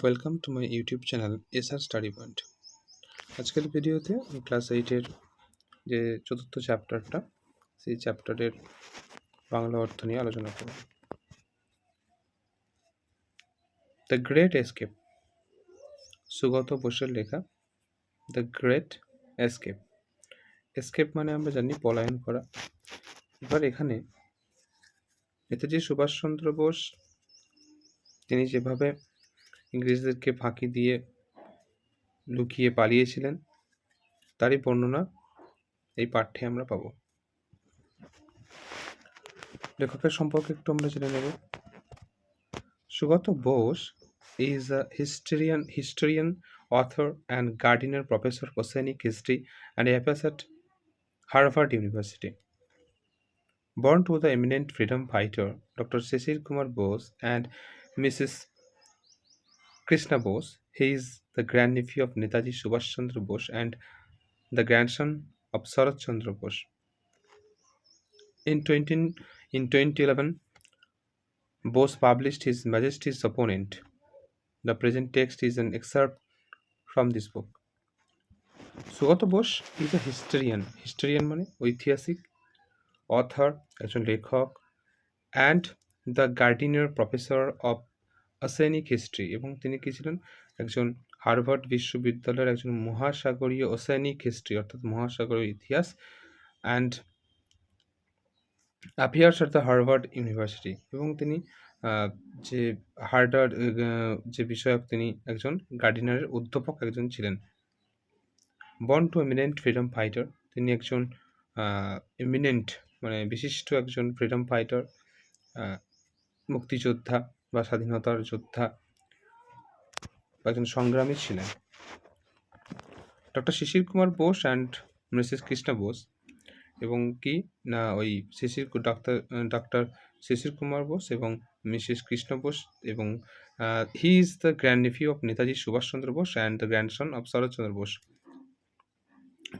Welcome to my YouTube channel SR study point. আজকের ভিডিওতে আমি ক্লাস 8-এর যে চতুর্থ চ্যাপ্টারটা, সেই চ্যাপ্টারের বাংলা অর্থ নিয়ে আলোচনা করব। দ্য গ্রেট এসকেপ, সুগত বোসের লেখা দ্য গ্রেট এসকেপ। এসকেপ মানে আমরা জানি পলায়ন করা। এবার এখানে নেতাজি সুভাষচন্দ্র বোস তিনি যেভাবে ইংরেজদেরকে ফাঁকি দিয়ে লুকিয়ে পালিয়েছিলেন তারই বর্ণনা এই পাঠ্যে আমরা পাবো। লেখকের সম্পর্কে একটু আমরা জেনে নেব। Sugata Bose is a historian, author, and Gardiner Professor of Oceanic History and a professor at Harvard University. Born to the eminent freedom fighter Dr. Cecil Kumar Bose and Mrs. Krishna Bose, he is the grandnephew of Netaji Subhash Chandra Bose and the grandson of Sarat Chandra Bose. In 2011, Bose published His Majesty's Opponent. The present text is an excerpt from this book. Sugata Bose is a historian. Historian মানে ঐতিহাসিক, author একজন লেখক, and the Gardiner Professor of Oceanic History, এবং তিনি কি ছিলেন? একজন Harvard বিশ্ববিদ্যালয়ের একজন মহাসাগরীয় ওসেনিক হিস্ট্রি অর্থাৎ মহাসাগরীয় ইতিহাস, and appears at the Harvard university, এবং তিনি যে হার্ভার্ড যে বিষয়ক তিনি একজন গার্ডিনারের অধ্যাপক একজন ছিলেন। Born to eminent freedom fighter, তিনি একজন এমিনেন্ট মানে বিশিষ্ট একজন ফ্রিডম ফাইটার, মুক্তিযোদ্ধা বা স্বাধীনতার যোদ্ধা বা একজন সংগ্রামী ছিলেন। Doctor Sisir Kumar Bose and Mrs Krishna Bose, এবং কি না ওই ডক্টর শিশির কুমার বোস এবং মিসেস কৃষ্ণ বোস, এবং he is the grand nephew of Netaji Subhas Chandra Bose and the grandson of Sarat Chandra Bose.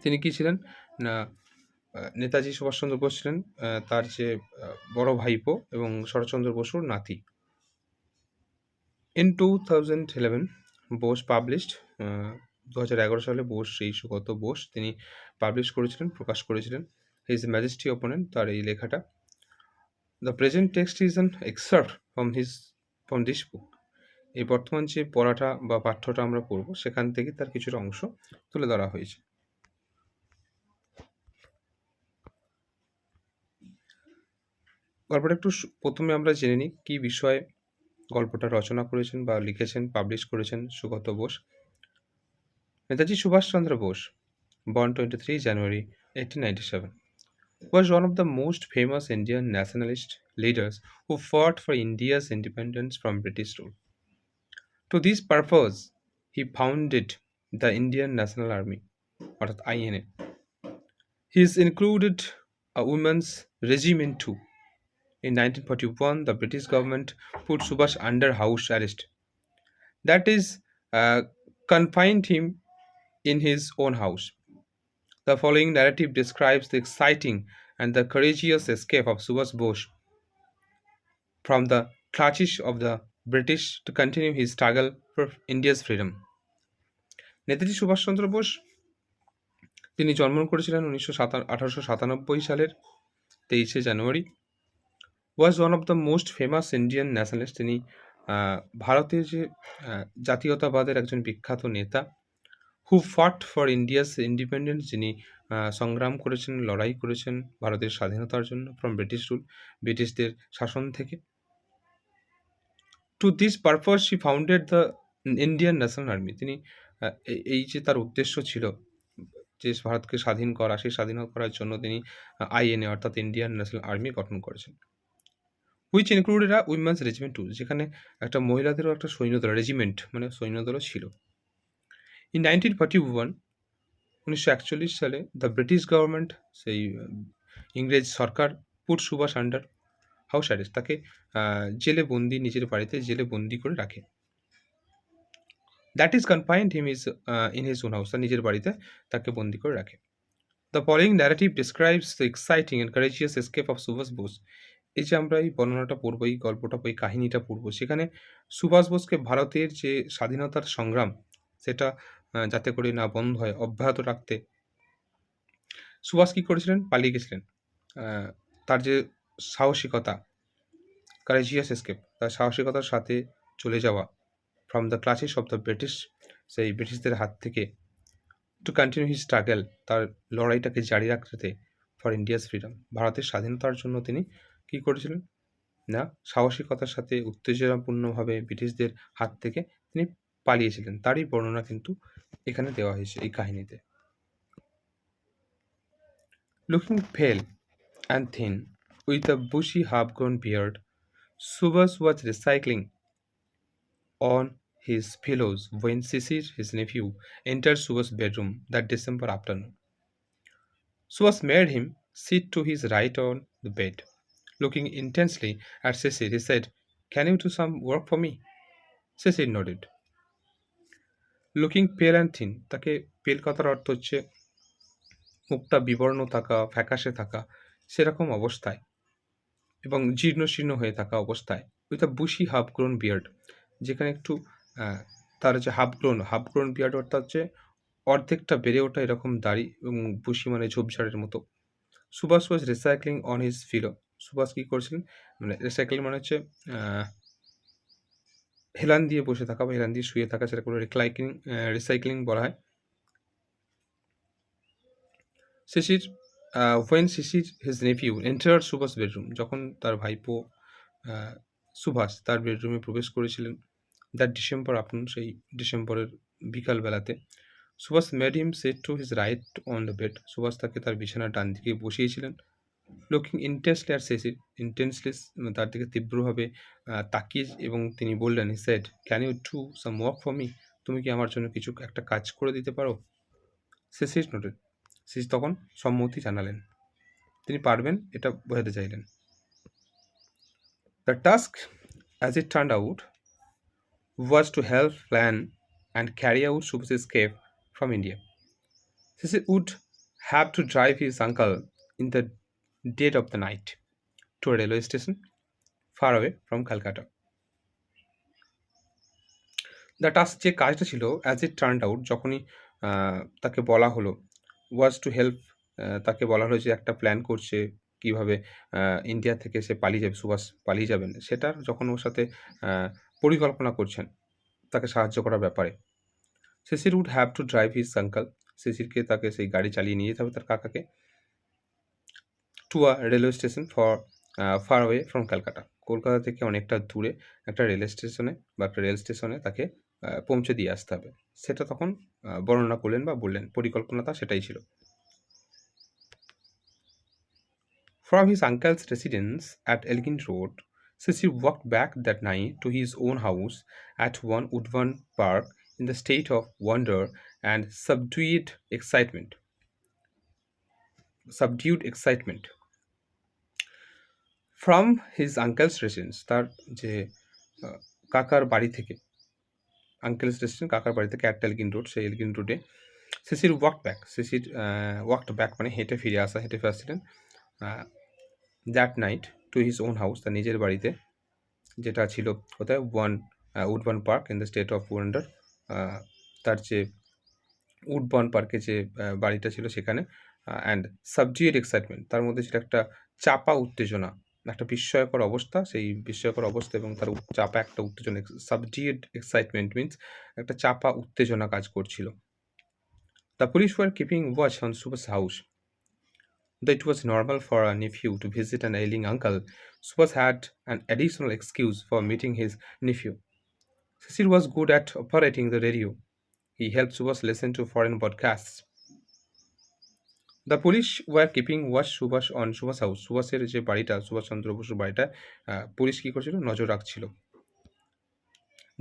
তিনি কি ছিলেন না নেতাজি সুভাষচন্দ্র বোস ছিলেন তার যে বড় ভাইপো এবং শরৎচন্দ্র বসুর নাতি। ইন 2011 বোস পাবলিশড, 2011 সালে বোস, এই সুগত বোস তিনি পাবলিশ করেছিলেন, প্রকাশ করেছিলেন হিজ ম্যাজেস্টি অপোনেন্ট, তার এই লেখাটা। The present text is an excerpt from this book. এই বর্তমান যে পড়াটা বা পাঠ্যটা আমরা পড়ব সেখান থেকে তার কিছুটা অংশ তুলে ধরা হয়েছে। গল্পটা একটু প্রথমে আমরা জেনে নিই কী বিষয়ে গল্পটা রচনা করেছেন বা লিখেছেন, পাবলিশ করেছেন Sugata Bose. Netaji Subhash Chandra Bose, born 23 January 1897, was one of the most famous Indian nationalist leaders who fought for India's independence from British rule. To this purpose, he founded the Indian National Army, or INA. He is included a women's regiment too. In 1941, the British government put Subhash under house arrest. That is, confined him in his own house. The following narrative describes the exciting and the courageous escape of Subhash Bose from the clutches of the British to continue his struggle for India's freedom. Netaji Subhas Chandra Bose তিনি জন্মগ্রহণ করেছিলেন 1897 সালের 23 জানুয়ারি। Was one of the most famous Indian nationalist, তিনি ভারতের যে জাতীয়তাবাদের একজন বিখ্যাত নেতা। হু ফট ফর ইন্ডিয়াস ইন্ডিপেন্ডেন্স, যিনি সংগ্রাম করেছেন, লড়াই করেছেন ভারতের স্বাধীনতার জন্য ফ্রম ব্রিটিশ রুল, ব্রিটিশদের শাসন থেকে। To this purpose he founded the Indian national army, তিনি এই যে তার উদ্দেশ্য ছিল যে ভারতকে স্বাধীন করা, সেই স্বাধীন করার জন্য তিনি আইএনএ অর্থাৎ ইন্ডিয়ান ন্যাশনাল আর্মি গঠন করেছেন। Which included a women's regiment too, যেখানে একটা মহিলাদেরও একটা সৈন্যদল, রেজিমেন্ট মানে সৈন্যদলও ছিল। ইন 1941, 1941 সালে দ্য ব্রিটিশ গভর্নমেন্ট, সেই ইংরেজ সরকার, put Subhas under house arrest, তাকে জেলে বন্দি, নিজের বাড়িতে জেলে বন্দি করে রাখে। That is confined him in his own house, তার নিজের বাড়িতে তাকে বন্দি করে রাখে। The following narrative describes the exciting and courageous escape of Subhas Bose. এই যে আমরা এই বর্ণনাটা পড়বো, এই গল্পটা, এই কাহিনীটা পড়বো, সেখানে সুভাষ বোসকে ভারতের যে স্বাধীনতার সংগ্রাম, সেটা যাতে করে না বন্ধ হয়, অব্যাহত রাখতে সুভাষ কী করেছিলেন? পালিয়ে গেছিলেন। আ তার যে সাহসিকতা, courageous escape, তার সাহসিকতার সাথে চলে যাওয়া from the clutches of the British, সেই ব্রিটিশদের হাত থেকে, to continue his struggle, তার লড়াইটাকে জারি রাখতে for India's freedom, ভারতের স্বাধীনতার জন্য তিনি কী করেছিলেন? না সাহসিকতার সাথে উত্তেজনাপূর্ণভাবে ব্রিটিশদের হাত থেকে তিনি পালিয়েছিলেন। তারই বর্ণনা কিন্তু এখানে দেওয়া হয়েছে এই কাহিনীতে। Looking pale and thin, with a bushy half-grown beard, Subhas was recycling on his pillows when Sisir, his nephew, entered Subhas' bedroom that December afternoon. Subhas made him sit to his right on the bed. Looking intensely at Sisir, he said, "Can you do some work for me?" Sisir nodded. Looking পেল and thin, তাকে পেল কথার অর্থ হচ্ছে মুখটা বিবর্ণ থাকা, ফ্যাকাশে থাকা, সেরকম অবস্থায় এবং জীর্ণশীর্ণ হয়ে থাকা অবস্থায়, with a bushy half grown beard, যেখানে একটু তার যে হাফ গ্রোন বিয়ার্ড অর্থাৎ হচ্ছে অর্ধেকটা বেড়ে ওঠা এরকম দাড়ি, এবং বুশি মানে ঝোপঝাড়ের মতো। Subhas was recycling on his pillow, Subhas কী করছিলেন, মানে রিসাইক্লিং মানে হচ্ছে হেলান দিয়ে বসে থাকা বা হেলান দিয়ে শুয়ে থাকা, সেটা করে রিসাইক্লিং বলা হয়। Sisir when Sisir his nephew entered Subhas bedroom, যখন তার ভাইপো সুভাষ তার বেডরুমে প্রবেশ করেছিলেন, দ্যাট ডিসেম্বর আফটারনুন, সেই ডিসেম্বরের বিকালবেলাতে, Subhas made him sit to his right on the bed, Subhas তাকে তার বিছানার ডান দিকে বসিয়েছিলেন। লুকিং ইন্টেন্সলি আর শিশির, ইন্টেন্সলি তার দিকে তীব্রভাবে তাকিয়ে, এবং তিনি বললেন, he said, can you do some work for me, তুমি কি আমার জন্য কিছু একটা কাজ করে দিতে পারো? শিশির নোটেড, শিশির তখন সম্মতি জানালেন, তিনি পারবেন এটা বোঝাতে চাইলেন। The task, as it turned out, was to help plan and carry out Subhas' escape from India. Sisir would have to drive his uncle in the dead of the night to a railway station far away from Calcutta. The task, যে কাজটা ছিল, as it turned out, যখনই তাকে বলা হলো, ওয়াজ to help, তাকে বলা হলো যে একটা প্ল্যান করছে কীভাবে ইন্ডিয়া থেকে সে পালিয়ে যাবে, সুভাষ পালিয়ে যাবেন, সেটার যখন ওর সাথে পরিকল্পনা করছেন তাকে সাহায্য করার ব্যাপারে, Sisir would have to drive his uncle, শিশিরকে তাকে সেই গাড়ি চালিয়ে নিয়ে যেতে হবে তার কাকাকে, to a railway station far away from Calcutta, Kolkata থেকে অনেকটা দূরে একটা রেল স্টেশনে বা একটা রেল স্টেশনে তাকে পৌঁছে দিয়ে আসতে হবে। সেটা তখন বর্ণনা করলেন বা বললেন, পরিকল্পনাটা সেটাই ছিল। From his uncle's residence at Elgin Road, Sisir walked back that night to his own house at 1 Woodburn Park in the state of wonder and subdued excitement. From his uncle's residence, তার যে কাকার বাড়ি থেকে, uncle's residence কাকার বাড়ি থেকে একটা Elgin road, সেই এলগিন রোডে শিশির ওয়াকড ব্যাক মানে হেঁটে ফিরে আসছিলেন that night to his own house, তার নিজের বাড়িতে, যেটা ছিল কোথায়, Woodburn park in the state of wonder, তার যে উডবার্ন পার্কে যে বাড়িটা ছিল সেখানে, অ্যান্ড সাবজিউড এক্সাইটমেন্ট, তার মধ্যে ছিল একটা চাপা উত্তেজনা, একটা বিস্ময়কর অবস্থা, সেই বিস্ময়কর অবস্থা এবং তার চাপা একটা উত্তেজনা, সাবজিউড এক্সাইটমেন্ট মিনস একটা চাপা উত্তেজনা কাজ করছিল। The police were keeping watch on Subhas house. Though it was normal for a nephew to visit an ailing uncle, Subhas had an additional excuse for meeting his nephew. Cecil was good at operating the radio. He helped Subhas listen to foreign broadcasts. The police were keeping watch on Subhas house, সুভাষের যে বাড়িটা, সুভাষচন্দ্র বসুর বাড়িটা, police কী করছিল, নজর রাখছিল।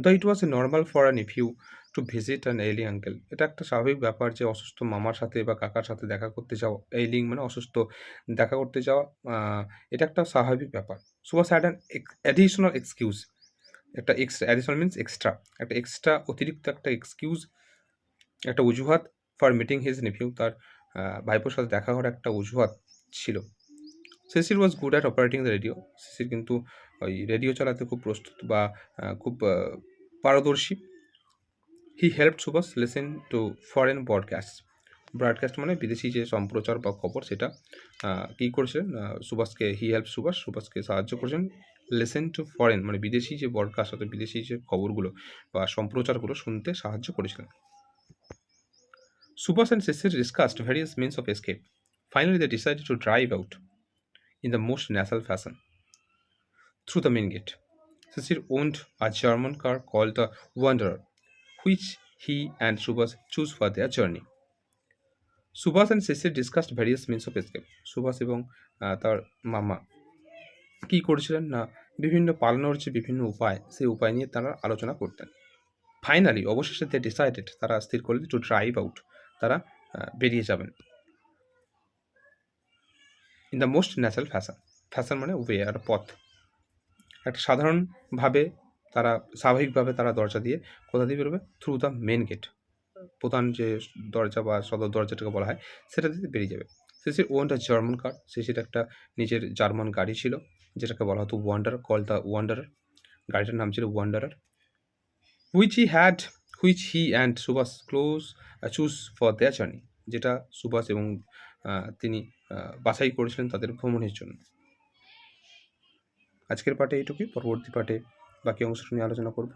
The it was a normal for a nephew to visit an ailing uncle, এটা একটা স্বাভাবিক ব্যাপার যে অসুস্থ মামার সাথে বা কাকার সাথে দেখা করতে যাওয়া, এইলিং মানে অসুস্থ, দেখা করতে যাওয়া, এটা একটা স্বাভাবিক ব্যাপার। Subhas had an additional excuse, একটা অ্যাডিশনাল মিনস এক্সট্রা, একটা এক্সট্রা অতিরিক্ত একটা এক্সকিউজ, একটা অজুহাত, ফর মিটিং হিজ নেফিউ, তার ভাইপোর সাথে দেখা করার একটা অজুহাত ছিল। সিসির was good at operating the radio. সিসির কিন্তু ওই রেডিও চালাতে খুব প্রস্তুত বা খুব পারদর্শী। He helped Subhas listen to foreign broadcast. Broadcast মানে বিদেশি যে সম্প্রচার বা খবর, সেটা কী করেছিলেন সুভাষকে, হি হেল্প সুভাষকে সাহায্য করেছেন লিসেন টু ফরেন মানে বিদেশি যে ব্রডকাস্ট অর্থাৎ বিদেশি যে খবরগুলো বা সম্প্রচারগুলো শুনতে সাহায্য করেছিলেন। Subhas and Sisir discussed various means of escape. Finally they decided to drive out in the most nasal fashion through the main gate. Sisir owned a German car called the Wanderer, which he and Subhas chose for their journey. Subhas and Sisir discussed various means of escape. Subhas এবং তার মামা কী করেছিলেন না, বিভিন্ন পালানোর যে বিভিন্ন উপায়, সেই উপায় নিয়ে তারা আলোচনা করতেন। ফাইনালি অবশেষে দে ডিসাইডেড, তারা স্থির করলেন টু ড্রাইভ আউট, তারা বেরিয়ে যাবেন। In the most natural fashion, fashion মানে ওয়ে আর পথ, একটা সাধারণভাবে তারা স্বাভাবিকভাবে তারা দরজা দিয়ে কোথা দিয়ে বেরোবে, থ্রু দ্য মেন গেট, প্রধান যে দরজা বা সদর দরজাটাকে বলা হয় সেটা দিয়ে বেরিয়ে যাবে। সিসির ওনটা জার্মান কার, সিসির একটা নিজের জার্মান গাড়ি ছিল যেটাকে বলা হতো ওয়ান্ডার, কল দ্য ওয়ান্ডারার। গাড়িটার নাম ছিল Wanderer. Which he and Subhas choose for their journey, যেটা সুভাষ এবং তিনি বাছাই করেছিলেন তাদের ভ্রমণের জন্য। আজকের পাঠে এইটুকুই, পরবর্তী পাঠে বাকি অংশটা নিয়ে আলোচনা করব।